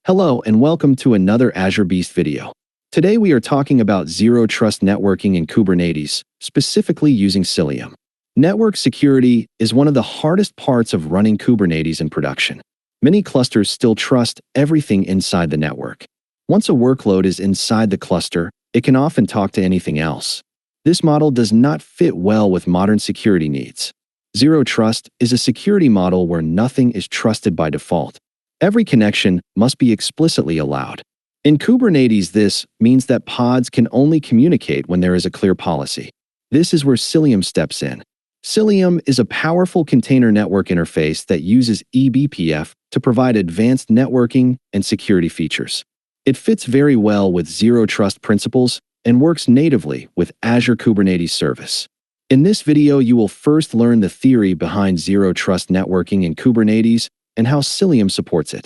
Hello and welcome to another AzureBeast video. Today we are talking about Zero Trust networking in Kubernetes, specifically using Cilium. Network security is one of the hardest parts of running Kubernetes in production. Many clusters still trust everything inside the network. Once a workload is inside the cluster, it can often talk to anything else. This model does not fit well with modern security needs. Zero Trust is a security model where nothing is trusted by default. Every connection must be explicitly allowed. In Kubernetes, this means that pods can only communicate when there is a clear policy. This is where Cilium steps in. Cilium is a powerful container network interface that uses eBPF to provide advanced networking and security features. It fits very well with Zero Trust principles and works natively with Azure Kubernetes Service. In this video, you will first learn the theory behind Zero Trust networking in Kubernetes and how Cilium supports it.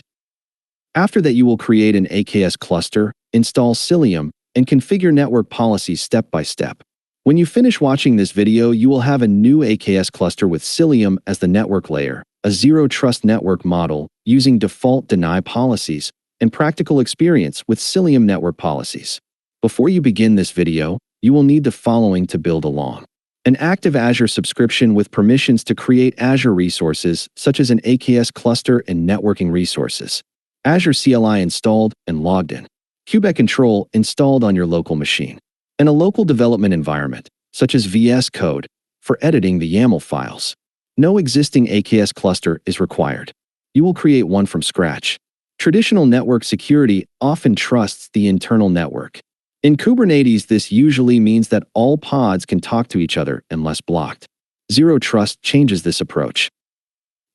After that, you will create an AKS cluster, install Cilium, and configure network policies step by step. When you finish watching this video, you will have a new AKS cluster with Cilium as the network layer, a Zero Trust network model using default deny policies, and practical experience with Cilium network policies. Before you begin this video, you will need the following to build along. An active Azure subscription with permissions to create Azure resources such as an AKS cluster and networking resources. Azure CLI installed and logged in. Kube Control installed on your local machine. And a local development environment, such as VS Code, for editing the YAML files. No existing AKS cluster is required. You will create one from scratch. Traditional network security often trusts the internal network. In Kubernetes, this usually means that all pods can talk to each other unless blocked. Zero Trust changes this approach.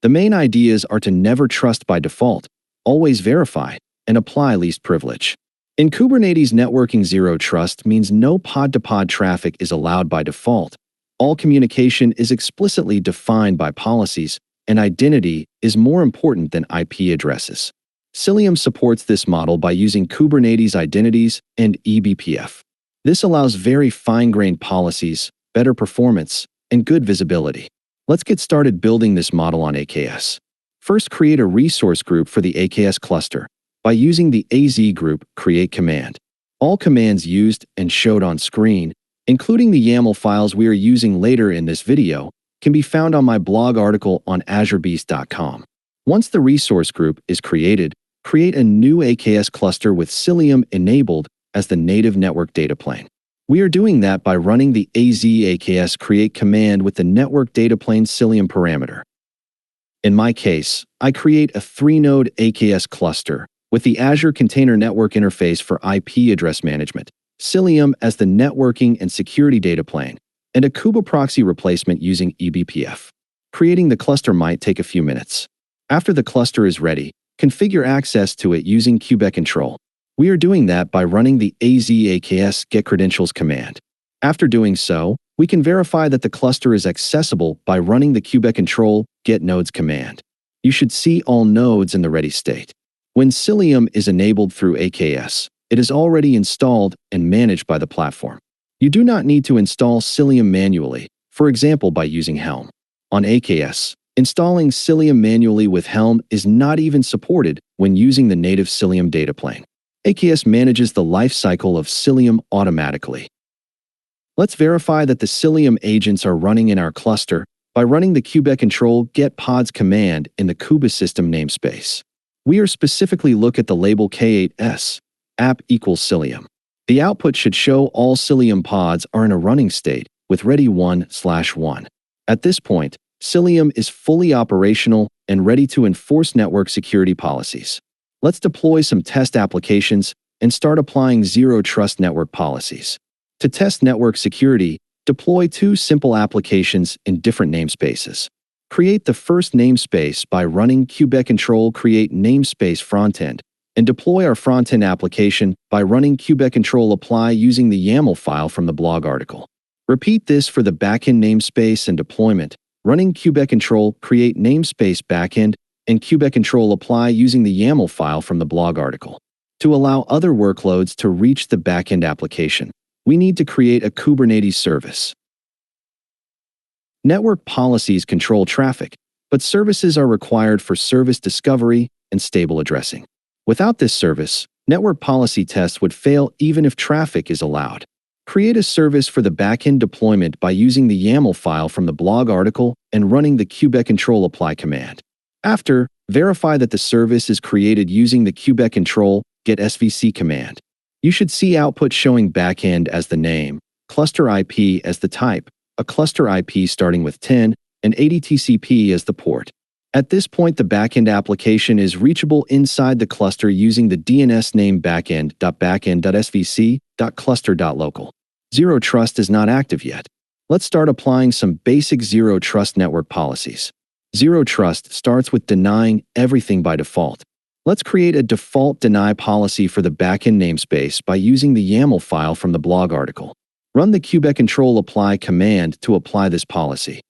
The main ideas are to never trust by default, always verify, and apply least privilege. In Kubernetes networking, Zero Trust means no pod-to-pod traffic is allowed by default. All communication is explicitly defined by policies, and identity is more important than IP addresses. Cilium supports this model by using Kubernetes identities and eBPF. This allows very fine-grained policies, better performance, and good visibility. Let's get started building this model on AKS. First, create a resource group for the AKS cluster by using the AZ group create command. All commands used and showed on screen, including the YAML files we are using later in this video, can be found on my blog article on AzureBeast.com. Once the resource group is created, create a new AKS cluster with Cilium enabled as the native network data plane. We are doing that by running the AZ-AKS create command with the network data plane Cilium parameter. In my case, I create a 3-node AKS cluster with the Azure Container Network Interface for IP address management, Cilium as the networking and security data plane, and a Kuba proxy replacement using eBPF. Creating the cluster might take a few minutes. After the cluster is ready, configure access to it using Kube Control. We are doing that by running the AZ-AKS getCredentials command. After doing so, we can verify that the cluster is accessible by running the Kube Control getNodes command. You should see all nodes in the ready state. When Cilium is enabled through AKS, it is already installed and managed by the platform. You do not need to install Cilium manually, for example by using Helm. On AKS, installing Cilium manually with Helm is not even supported when using the native Cilium data plane. AKS manages the lifecycle of Cilium automatically. Let's verify that the Cilium agents are running in our cluster by running the Kube Control getPods command in the Kuba system namespace. We are specifically look at the label K8s, app equals Cilium. The output should show all Cilium pods are in a running state with ready 1/1. At this point, Cilium is fully operational and ready to enforce network security policies. Let's deploy some test applications and start applying Zero Trust network policies. To test network security, deploy 2 simple applications in different namespaces. Create the first namespace by running Kube Control create namespace frontend, and deploy our frontend application by running Kube Control apply using the YAML file from the blog article. Repeat this for the backend namespace and deployment, running Kube Control create namespace backend and Kube Control apply using the YAML file from the blog article. To allow other workloads to reach the backend application, we need to create a Kubernetes service. Network policies control traffic, but services are required for service discovery and stable addressing. Without this service, network policy tests would fail even if traffic is allowed. Create a service for the backend deployment by using the YAML file from the blog article and running the kubectl apply command. After, verify that the service is created using the kubectl get svc command. You should see output showing backend as the name, cluster IP as the type, a cluster IP starting with 10, and 80 TCP as the port. At this point, the backend application is reachable inside the cluster using the DNS name backend.backend.svc.cluster.local. Zero Trust is not active yet. Let's start applying some basic Zero Trust network policies. Zero Trust starts with denying everything by default. Let's create a default deny policy for the backend namespace by using the YAML file from the blog article. Run the kubectl apply command to apply this policy.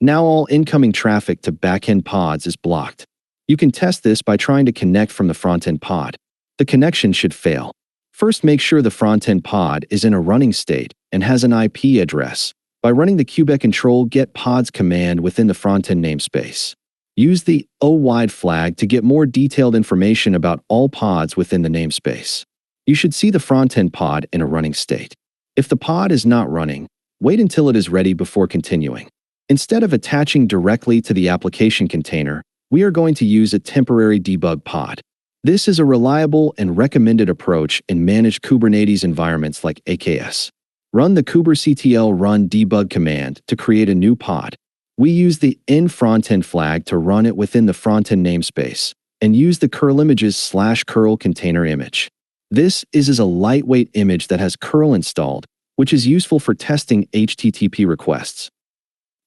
Now all incoming traffic to backend pods is blocked. You can test this by trying to connect from the frontend pod. The connection should fail. First, make sure the frontend pod is in a running state and has an IP address by running the kubectl get pods command within the frontend namespace. Use the O-wide flag to get more detailed information about all pods within the namespace. You should see the frontend pod in a running state. If the pod is not running, wait until it is ready before continuing. Instead of attaching directly to the application container, we are going to use a temporary debug pod. This is a reliable and recommended approach in managed Kubernetes environments like AKS. Run the kubectl run debug command to create a new pod. We use the in-frontend flag to run it within the frontend namespace and use the curl images /curl container image. This is a lightweight image that has curl installed, which is useful for testing HTTP requests.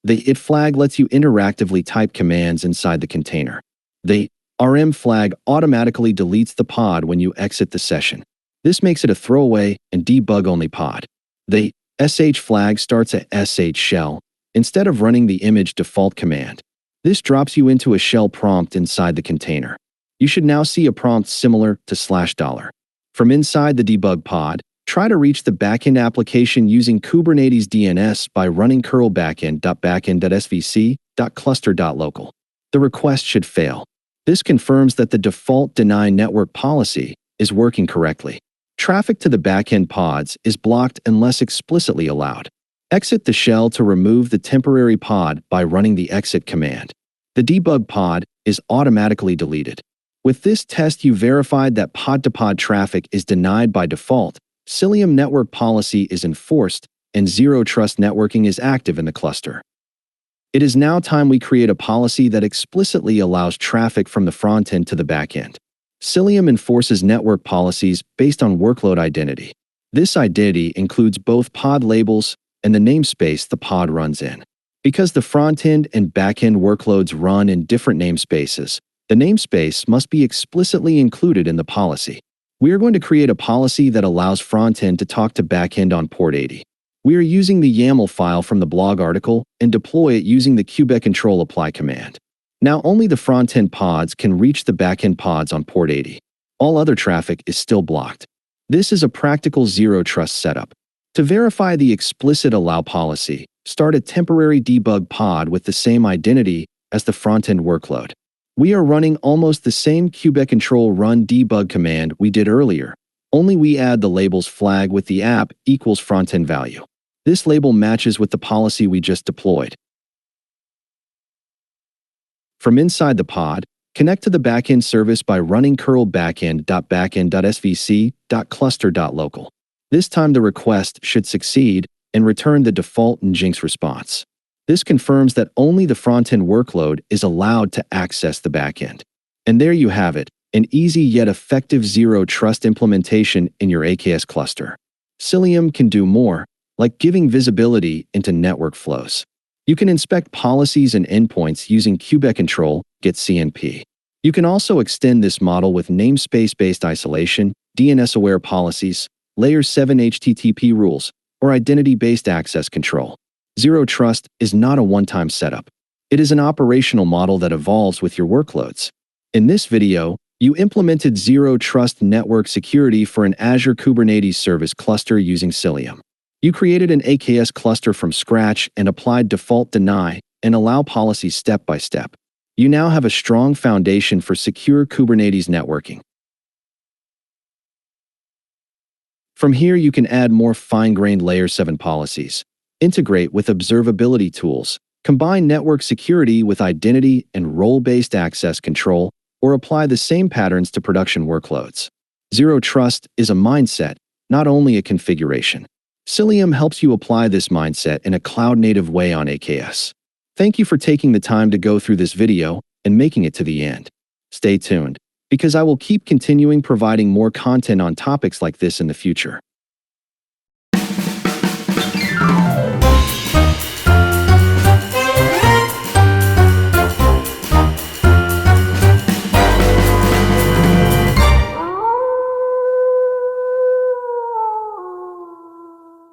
The it flag lets you interactively type commands inside the container. The RM flag automatically deletes the pod when you exit the session. This makes it a throwaway and debug-only pod. The sh flag starts a sh shell instead of running the image default command. This drops you into a shell prompt inside the container. You should now see a prompt similar to $. From inside the debug pod, try to reach the backend application using Kubernetes DNS by running curl backend.backend.svc.cluster.local. The request should fail. This confirms that the default deny network policy is working correctly. Traffic to the backend pods is blocked unless explicitly allowed. Exit the shell to remove the temporary pod by running the exit command. The debug pod is automatically deleted. With this test, you verified that pod-to-pod traffic is denied by default, Cilium network policy is enforced, and Zero Trust networking is active in the cluster. It is now time we create a policy that explicitly allows traffic from the frontend to the backend. Cilium enforces network policies based on workload identity. This identity includes both pod labels and the namespace the pod runs in. Because the frontend and backend workloads run in different namespaces, the namespace must be explicitly included in the policy. We are going to create a policy that allows frontend to talk to backend on port 80. We are using the YAML file from the blog article and deploy it using the kubectl apply command. Now only the frontend pods can reach the backend pods on port 80. All other traffic is still blocked. This is a practical Zero Trust setup. To verify the explicit allow policy, start a temporary debug pod with the same identity as the frontend workload. We are running almost the same kubectl run debug command we did earlier, only we add the labels flag with the app equals frontend value. This label matches with the policy we just deployed. From inside the pod, connect to the backend service by running curl backend.backend.svc.cluster.local. This time the request should succeed and return the default Nginx response. This confirms that only the frontend workload is allowed to access the backend. And there you have it, an easy yet effective Zero Trust implementation in your AKS cluster. Cilium can do more, like giving visibility into network flows. You can inspect policies and endpoints using kubectl get CNP. You can also extend this model with namespace-based isolation, DNS-aware policies, Layer 7 HTTP rules, or identity-based access control. Zero Trust is not a one-time setup. It is an operational model that evolves with your workloads. In this video, you implemented Zero Trust network security for an Azure Kubernetes Service cluster using Cilium. You created an AKS cluster from scratch and applied default deny and allow policies step by step. You now have a strong foundation for secure Kubernetes networking. From here, you can add more fine-grained Layer 7 policies, integrate with observability tools, combine network security with identity and role-based access control, or apply the same patterns to production workloads. Zero Trust is a mindset, not only a configuration. Cilium helps you apply this mindset in a cloud-native way on AKS. Thank you for taking the time to go through this video and making it to the end. Stay tuned, because I will keep continuing providing more content on topics like this in the future.